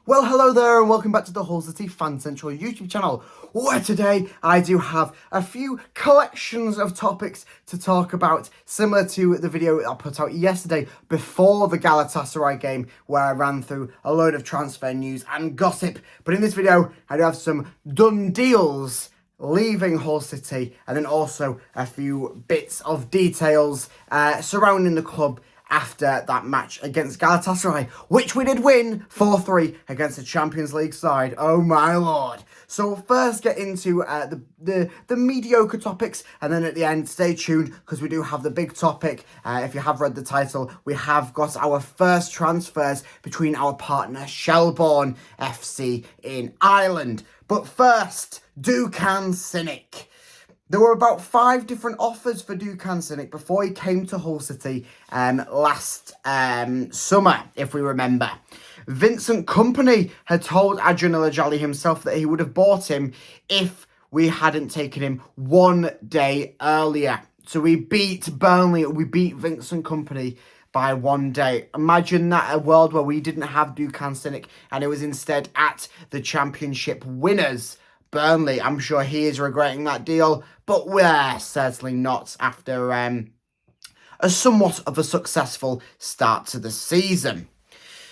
Well, hello there and welcome back to the HUL-IZR Fan Central YouTube channel, where today I do have a few collections of topics to talk about, similar to the video I put out yesterday before the Galatasaray game, where I ran through a load of transfer news and gossip. But in this video, I do have some done deals leaving Hull City, and then also a few bits of details surrounding the club after that match against Galatasaray, which we did win 4-3 against the Champions League side. Oh my lord. So we'll first get into the mediocre topics, and then at the end, stay tuned because we do have the big topic. If you have read the title, we have got our first transfers between our partner Shelbourne FC in Ireland. But first, Dukan Sinek. There were about 5 different offers for Dukan Sinek before he came to Hull City last summer, if we remember. Vincent Kompany had told Adrian Elajali himself that he would have bought him if we hadn't taken him 1 day earlier. So we beat Burnley, we beat Vincent Kompany by 1 day. Imagine that, a world where we didn't have Dukan Sinek and it was instead at the Championship winners, Burnley. I'm sure he is regretting that deal, but we're certainly not after a somewhat of a successful start to the season.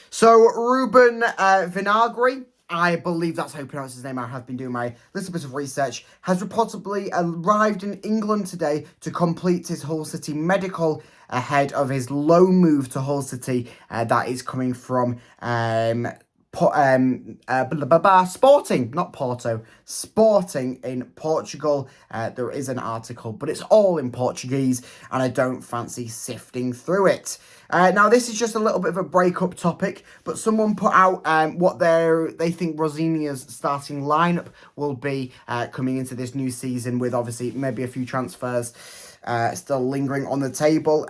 So Ruben Vinagre, I believe that's how you pronounce his name. I have been doing my little bit of research, has reportedly arrived in England today to complete his Hull City medical ahead of his loan move to Hull City. That is coming from Sporting, not Porto, Sporting in Portugal. There is an article, but it's all in Portuguese, and I don't fancy sifting through it. Now, this is just a little bit of a breakup topic, but someone put out what they think Rosinia's starting lineup will be coming into this new season, with obviously maybe a few transfers still lingering on the table.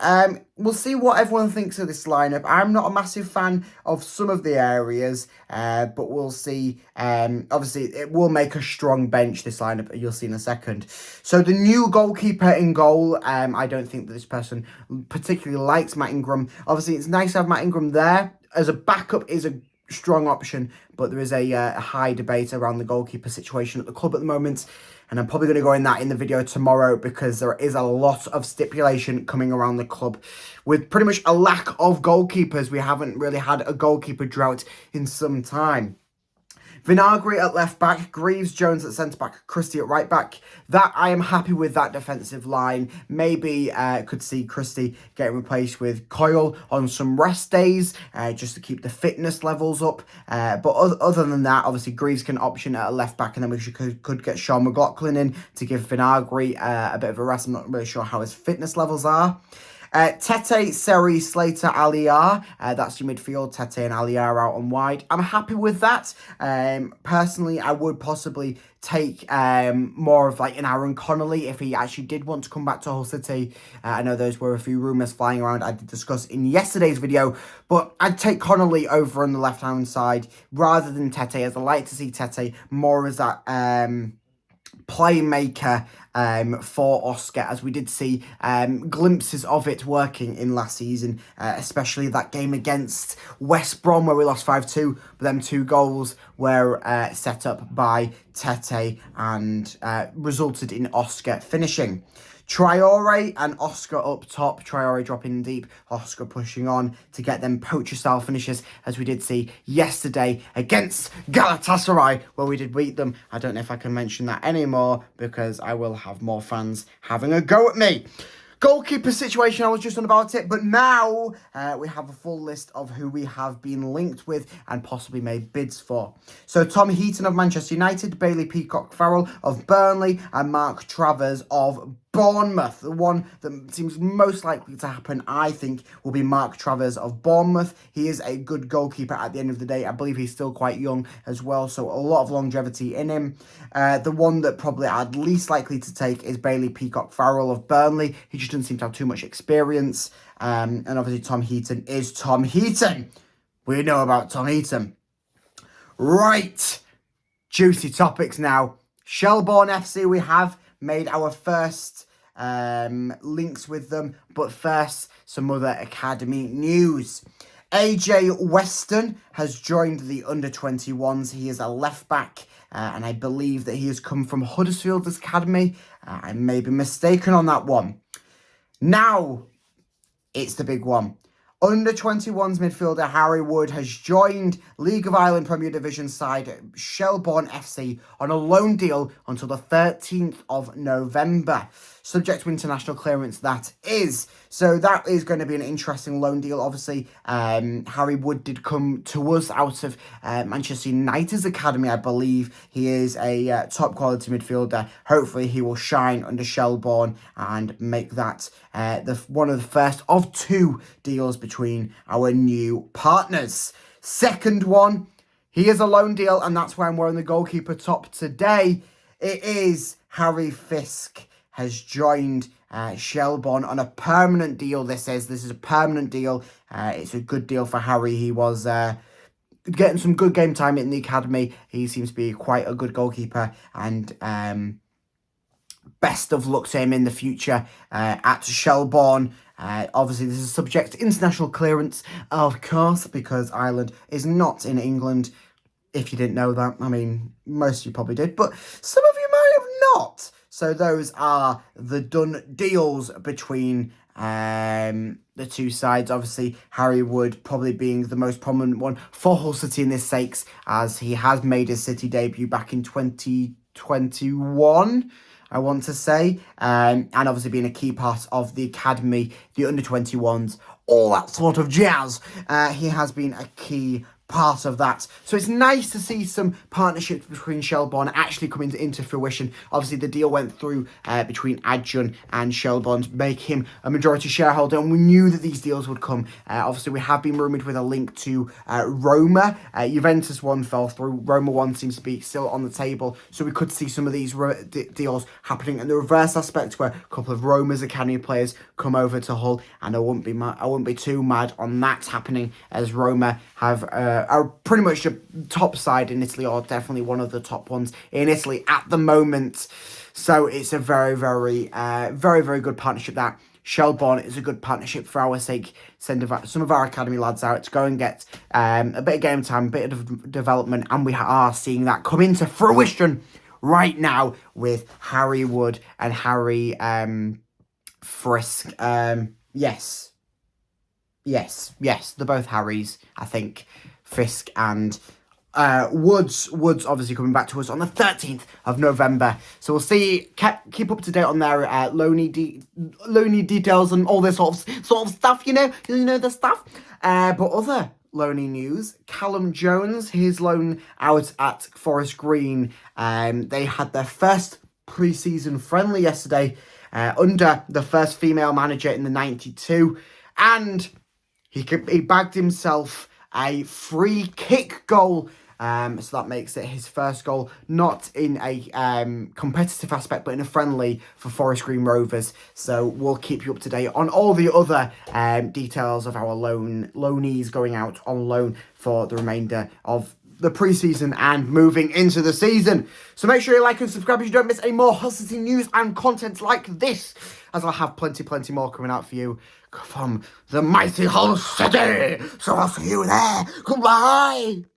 We'll see what everyone thinks of this lineup. I'm not a massive fan of some of the areas, but we'll see. Obviously, it will make a strong bench, this lineup, you'll see in a second. So the new goalkeeper in goal, I don't think that this person particularly likes Matt Ingram. Obviously, it's nice to have Matt Ingram there. As a backup is a strong option, but there is a high debate around the goalkeeper situation at the club at the moment, and I'm probably going to go in that in the video tomorrow, because there is a lot of stipulation coming around the club with pretty much a lack of goalkeepers. We haven't really had a goalkeeper drought in some time. Vinagre at left back, Greaves, Jones at centre back, Christie at right back. That I am happy with, that defensive line. Maybe could see Christie getting replaced with Coyle on some rest days, just to keep the fitness levels up. But other than that, obviously Greaves can option at a left back, and then we could get Sean McLaughlin in to give Vinagre a bit of a rest. I'm not really sure how his fitness levels are. Tete, Seri, Slater, Aliar. That's your midfield. Tete and Aliar out on wide. I'm happy with that. Personally, I would possibly take more of like an Aaron Connolly if he actually did want to come back to Hull City. I know those were a few rumours flying around I did discuss in yesterday's video, but I'd take Connolly over on the left-hand side rather than Tete, as I like to see Tete more as that playmaker for Oscar, as we did see glimpses of it working in last season, especially that game against West Brom where we lost 5-2, but them 2 goals were set up by Tete and resulted in Oscar finishing. Traore and Oscar up top. Traore dropping deep, Oscar pushing on to get them poacher-style finishes, as we did see yesterday against Galatasaray, where we did beat them. I don't know if I can mention that anymore, because I will have more fans having a go at me. Goalkeeper situation, I was just on about it, but now we have a full list of who we have been linked with and possibly made bids for. So Tom Heaton of Manchester United, Bailey Peacock-Farrell of Burnley, and Mark Travers of Bournemouth. The one that seems most likely to happen, I think, will be Mark Travers of Bournemouth. He is a good goalkeeper at the end of the day. I believe he's still quite young as well, so a lot of longevity in him. The one that probably I'd least likely to take is Bailey Peacock-Farrell of Burnley. He just doesn't seem to have too much experience. And obviously Tom Heaton is Tom Heaton. We know about Tom Heaton. Right. Juicy topics now. Shelbourne FC, we have made our first links with them, but first, some other academy news. AJ Weston has joined the under-21s. He is a left-back, and I believe that he has come from Huddersfield's academy. I may be mistaken on that one. Now, it's the big one. Under-21s midfielder Harry Wood has joined League of Ireland Premier Division side Shelbourne FC on a loan deal until the 13th of November. Subject to international clearance, that is. So that is going to be an interesting loan deal. Obviously, Harry Wood did come to us out of Manchester United's academy, I believe. He is a top quality midfielder. Hopefully, he will shine under Shelbourne and make that one of the first of two deals between our new partners. Second one, he is a loan deal, and that's why I'm wearing the goalkeeper top today. It is Harry Fisk has joined Shelbourne on a permanent deal. This is a permanent deal. It's a good deal for Harry. He was getting some good game time in the academy. He seems to be quite a good goalkeeper, and best of luck to him in the future at Shelbourne. Obviously, this is subject to international clearance, of course, because Ireland is not in England. If you didn't know that, I mean, most of you probably did, but some of you might have not. So those are the done deals between the two sides. Obviously, Harry Wood probably being the most prominent one for Hull City in this sakes, as he has made his City debut back in 2021, I want to say. And obviously being a key part of the academy, the under-21s, all that sort of jazz. He has been a key part of that. So it's nice to see some partnerships between Shelbourne actually coming into fruition. Obviously, the deal went through between Adjun and Shelbourne to make him a majority shareholder, and we knew that these deals would come. Obviously, we have been rumoured with a link to Roma. Juventus one fell through. Roma one seems to be still on the table, so we could see some of these deals happening in the reverse aspect, where a couple of Roma's academy players come over to Hull, and I wouldn't be too mad on that happening, as Roma have are pretty much the top side in Italy, or definitely one of the top ones in Italy at the moment. So it's a very, very, very good partnership. That Shelbourne is a good partnership for our sake. Send some of our academy lads out to go and get a bit of game time, a bit of development, and we are seeing that come into fruition right now with Harry Wood and Harry Frisk. Yes, they're both Harrys, I think. Fisk and Woods obviously coming back to us on the 13th of November. So we'll see, keep up to date on their loany details and all this sort of stuff, you know the stuff. But other loany news, Callum Jones, his loan out at Forest Green. They had their first pre-season friendly yesterday under the first female manager in the 92, and he bagged himself a free kick goal. So that makes it his first goal, not in a competitive aspect, but in a friendly for Forest Green Rovers. So we'll keep you up to date on all the other details of our loanees going out on loan for the remainder of the pre-season and moving into the season. So make sure you like and subscribe so you don't miss any more Hull City news and content like this, as I'll have plenty more coming out for you from the mighty Hull City. So I'll see you there. Goodbye.